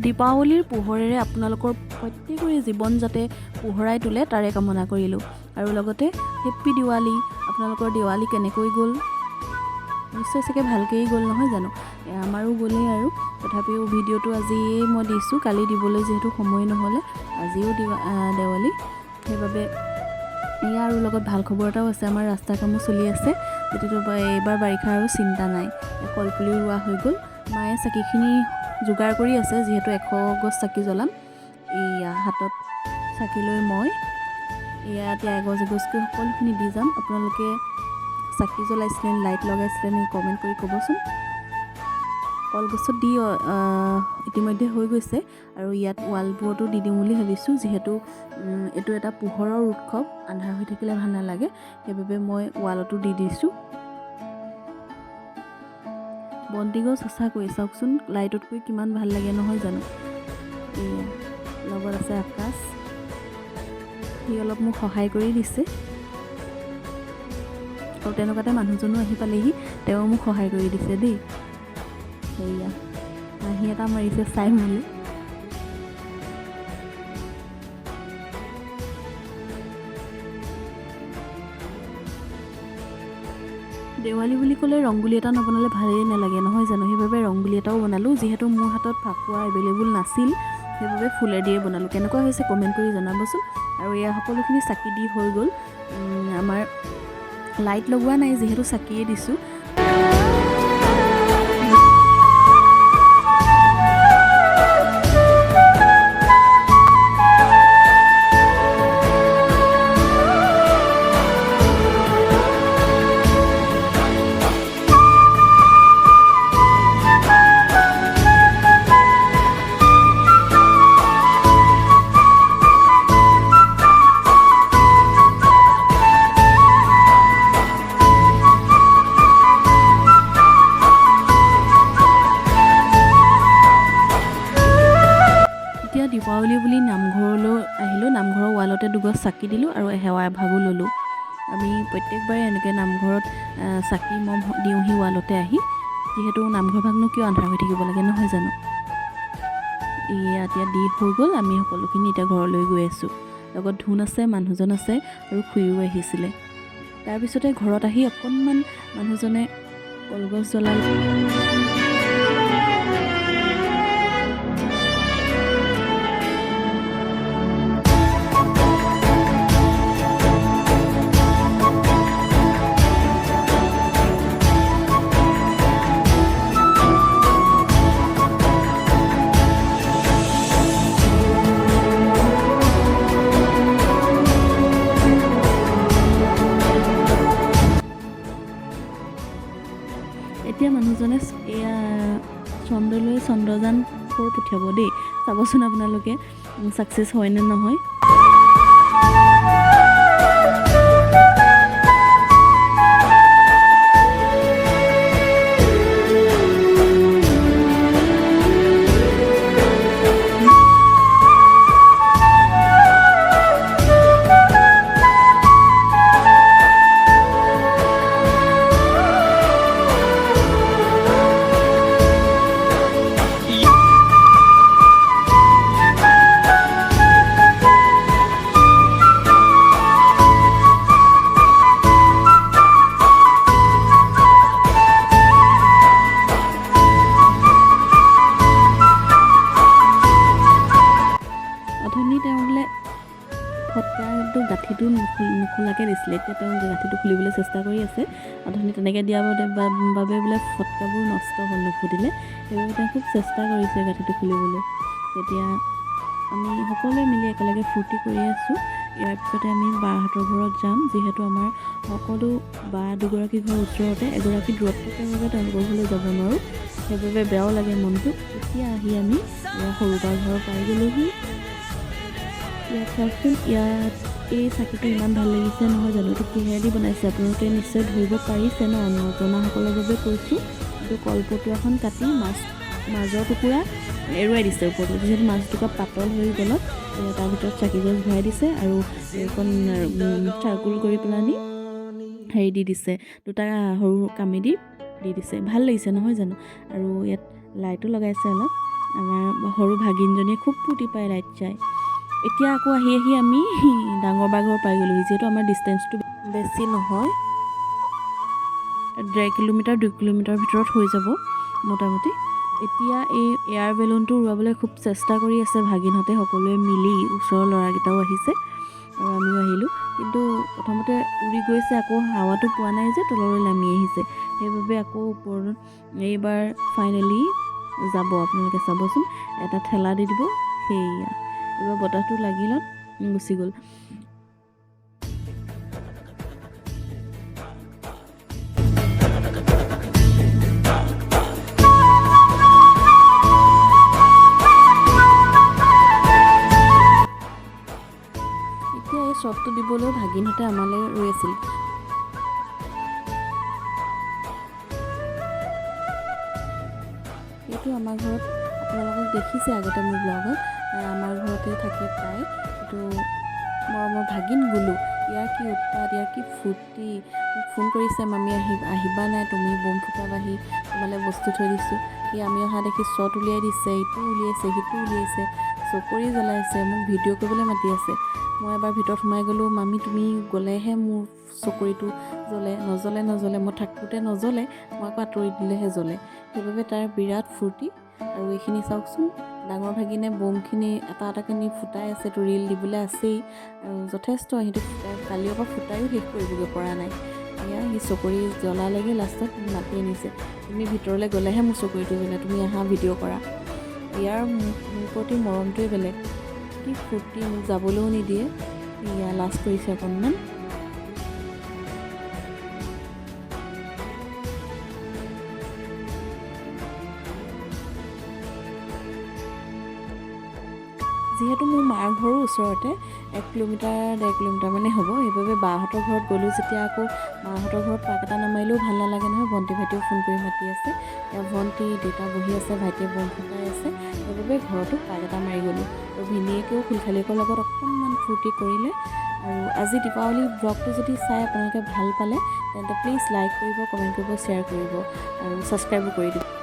দীপাৱলীৰ পোহৰেৰে আপোনালোকৰ প্ৰত্যেকৰে জীৱন যাতে পোহৰাই তোলে তাৰে কামনা কৰিলোঁ। আৰু লগতে হেপ্পী দিৱালী। আপোনালোকৰ দিৱালী কেনেকৈ গ'ল? নিশ্চয় চাগে ভালকৈয়ে গ'ল নহয় জানো? আমাৰো গ'লেই আৰু তথাপিও ভিডিঅ'টো আজিয়ে মই দিছোঁ, কালি দিবলৈ যিহেতু সময় নহ'লে, আজিও দেৱালী সেইবাবে এয়া। আৰু লগত ভাল খবৰ এটাও আছে, আমাৰ ৰাস্তাৰ কামো চলি আছে, যিটো এইবাৰ বাৰিষা আৰু চিন্তা নাই। কলপুলি ৰোৱা হৈ গ'ল। মায়ে চাকিখিনি যোগাৰ কৰি আছে, যিহেতু 100 গছ চাকি জ্বলাম। এয়া হাতত চাকি লৈ মই এয়া এতিয়া এগছ এগছকৈ সকলোখিনি দি যাম। আপোনালোকে চাকি জ্বলাইছিলে, লাইট লগাইছিলে নেকি কমেণ্ট কৰি ক'বচোন। কলগছত দি ইতিমধ্যে হৈ গৈছে আৰু ইয়াত ৱালবোৰতো দি দিম বুলি ভাবিছোঁ, যিহেতু এইটো এটা পোহৰৰ উৎসৱ, আন্ধাৰ হৈ থাকিলে ভাল নালাগে, সেইবাবে মই ৱালতো দি দিছোঁ। বন্তিগছ সঁচাকৈ চাওকচোন, লাইটতকৈ কিমান ভাল লাগে নহয় জানো? এয়া লগত আছে আকাশ, সি অলপ মোক সহায় কৰি দিছে। আৰু তেনেকুৱাতে মানুহজনো আহি পালেহি, তেওঁ মোক সহায় কৰি দিছে দেই। সেয়া হাঁহি এটা মাৰিছে চাই মেলি। দেৱালী বুলি ক'লে ৰংগুলি এটা নবনালে ভালেই নালাগে নহয় জানো? সেইবাবে ৰংগুলি এটাও বনালোঁ, যিহেতু মোৰ হাতত ফাকুৱা এভেইলেবল নাছিল, সেইবাবে ফুলে দিয়ে বনালোঁ। কেনেকুৱা হৈছে কমেণ্ট কৰি জনাবচোন। আৰু এয়া সকলোখিনি চাকি দি হৈ গ'ল। আমাৰ লাইট লগোৱা নাই, যিহেতু চাকিয়ে দিছোঁ। দীপাৱলী বুলি নামঘৰলৈ আহিলোঁ, নামঘৰৰ ৱালতে দুগছ চাকি দিলোঁ আৰু সেৱা এভাগো ল'লোঁ। আমি প্ৰত্যেকবাৰে এনেকৈ নামঘৰত চাকি মম দিওঁহি ৱালতে আহি, যিহেতু নামঘৰ ভাগনো কিয় আন্ধাৰ হৈ থাকিব লাগে নহয় জানো? এয়া এতিয়া দি হৈ গ'ল, আমি সকলোখিনি এতিয়া ঘৰলৈ গৈ আছোঁ। লগত ধূন আছে, মানুহজন আছে আৰু খুৰীও আহিছিলে। তাৰপিছতে ঘৰত আহি অকণমান মানুহজনে কলগছ জ্বলালে। এতিয়া মানুহজনে এয়া চন্দ্ৰলৈ চন্দ্ৰযান পঠিয়াব দেই, চাবচোন আপোনালোকে ছাকচেছ হয় নে নহয়। ফটকাটো গাঁঠিটো নোখোলাকৈ দিছিলে, এতিয়া তেওঁ গাঁঠিটো খুলিবলৈ চেষ্টা কৰি আছে। অথনি তেনেকৈ দিয়াৰ বাবে বোলে ফটকাবোৰ নষ্ট হ'ল, নুফুটিলে, সেইবাবে তেওঁ খুব চেষ্টা কৰিছে গাঁঠিটো খুলিবলৈ। তেতিয়া আমি সকলোৱে মিলি একেলগে ফূৰ্তি কৰি আছোঁ। ইয়াৰ পিছতে আমি বাহঁতৰ ঘৰত যাম, যিহেতু আমাৰ সকলো বা দুগৰাকী ঘৰৰ ওচৰতে, এগৰাকী দূৰত্বৰ বাবে তেওঁলোকৰ ঘৰলৈ যাব নোৱাৰোঁ, সেইবাবে বেয়াও লাগে মনটো। এতিয়া আহি আমি সৰু বা ঘৰ পাই গ'লোহি। ইয়াত চাওকচোন, ইয়াত এই চাকিটো ইমান ভাল লাগিছে নহয় জানো? এইটো কিহেদি বনাইছে আপোনালোকে নিশ্চয় ধৰিব পাৰিছে ন? নজনাসকলৰ বাবে কৈছোঁ, এইটো কলপটুৱাখন কাটি মাজৰ টুকুৰা এৰুৱাই দিছে ওপৰতো, যিহেতু মাছ টুকুৰা পাতল হৈ গ'লত তাৰ ভিতৰত চাকিগছ ভৰাই দিছে আৰু এইখন চাৰ্কুল কৰি পেলানি হেৰি দি দিছে, দুটা সৰু কামি দি দিছে। ভাল লাগিছে নহয় জানো? আৰু ইয়াত লাইটো লগাইছে অলপ, আমাৰ সৰু ভাগিনজনীয়ে খুব ফূৰ্তি পায় লাইট চাই। এতিয়া আকৌ আহি আমি ডাঙৰ বাঘৰ পাই গ'লোঁ, যিহেতু আমাৰ ডিষ্টেঞ্চটো বেছি নহয়, 1.5 কিলোমিটাৰ 2 কিলোমিটাৰ ভিতৰত হৈ যাব মোটামুটি। এতিয়া এই এয়াৰ বেলুনটো উৰুৱাবলৈ খুব চেষ্টা কৰি আছে ভাগিনহঁতে সকলোৱে মিলি, ওচৰৰ ল'ৰাকেইটাও আহিছে আৰু আমিও আহিলোঁ। কিন্তু প্ৰথমতে উৰি গৈছে, আকৌ হাৱাটো পোৱা নাই যে তললৈ নামি আহিছে, সেইবাবে আকৌ ওপৰত এইবাৰ ফাইনেলি যাব। আপোনালোকে চাবচোন, এটা ঠেলা দি দিব, সেয়া এইবাৰ বতাহটো লাগিলত গুচি গ'ল। এতিয়া এই শ্বটটো দিবলৈও ভাগিনহঁতে আমালৈ ৰৈ আছিল। এইটো আমাৰ ঘৰত, আপোনালোকক দেখিছে আগতে মোৰ ব্লগত, আমাৰ ঘৰতে থাকে প্ৰায়। এইটো মৰমৰ ভাগিন গুলু। ইয়াৰ কি উৎপাত, ইয়াৰ কি ফূৰ্তি। মোক ফোন কৰিছে, মামী আহিবা নাই তুমি, বম ফুটাবাহি, তোমালৈ বস্তু থৈ দিছোঁ। সি আমি অহা দেখি শ্বট উলিয়াই দিছে, ইটো উলিয়াইছে সিটো উলিয়াইছে, চকৰি জ্বলাইছে, মোক ভিডিঅ' কৰিবলৈ মাতি আছে। মই এবাৰ ভিতৰত সোমাই গ'লোঁ, মামী তুমি গ'লেহে মোৰ চকৰিটো জ্বলে, নজ্বলে, মই থাকোঁতে নজ্বলে, মই আকৌ আঁতৰি দিলেহে জ্বলে। সেইবাবে তাৰ বিৰাট ফূৰ্তি। আৰু এইখিনি চাওকচোন, ডাঙৰ ভাগিনে বমখিনি এটা এটাকৈ ফুটাই আছে, তো ৰীল দিবলৈ আছেই আৰু যথেষ্ট সিহঁতে কালিৰ পৰা ফুটায়ো শেষ কৰিবগৈ পৰা নাই। এয়া সি চকৰি জ্বলালেগৈ, লাষ্টত মাতি আনিছে, তুমি ভিতৰলৈ গ'লেহে মোৰ চকৰিটো জ্বলে, তুমি আহা ভিডিঅ' কৰা। ইয়াৰ মোৰ প্ৰতি মৰমটোৱে বেলেগ, কি ফূৰ্তি, মোক যাবলৈও নিদিয়ে, এয়া লাজ কৰিছে অকণমান। যিহেতু মোৰ মাৰ ঘৰো ওচৰতে, 1 কিলোমিটাৰ 1.5 কিলোমিটাৰ মানে হ'ব, সেইবাবে বাহঁতৰ ঘৰত গ'লোঁ যেতিয়া আকৌ মাহঁতৰ ঘৰত পাক এটা নামাৰিলেও ভাল নালাগে নহয়। ভণ্টি ভাইটিও ফোন কৰি মাতি আছে, ভণ্টি দেউতা বহি আছে, ভাইটিয়ে বম ফুটাই আছে, সেইবাবে ঘৰতো পাক এটা মাৰি গ'লোঁ। আৰু ভিনিয়েকেও খুলখালিয়েকৰ লগত অকণমান ফূৰ্তি কৰিলে। আৰু আজি দীপাৱলী ব্লগটো যদি চাই আপোনালোকে ভাল পালে, তেন্তে প্লিজ লাইক কৰিব, কমেণ্ট কৰিব, শ্বেয়াৰ কৰিব আৰু ছাবস্ক্ৰাইবো কৰি দিব।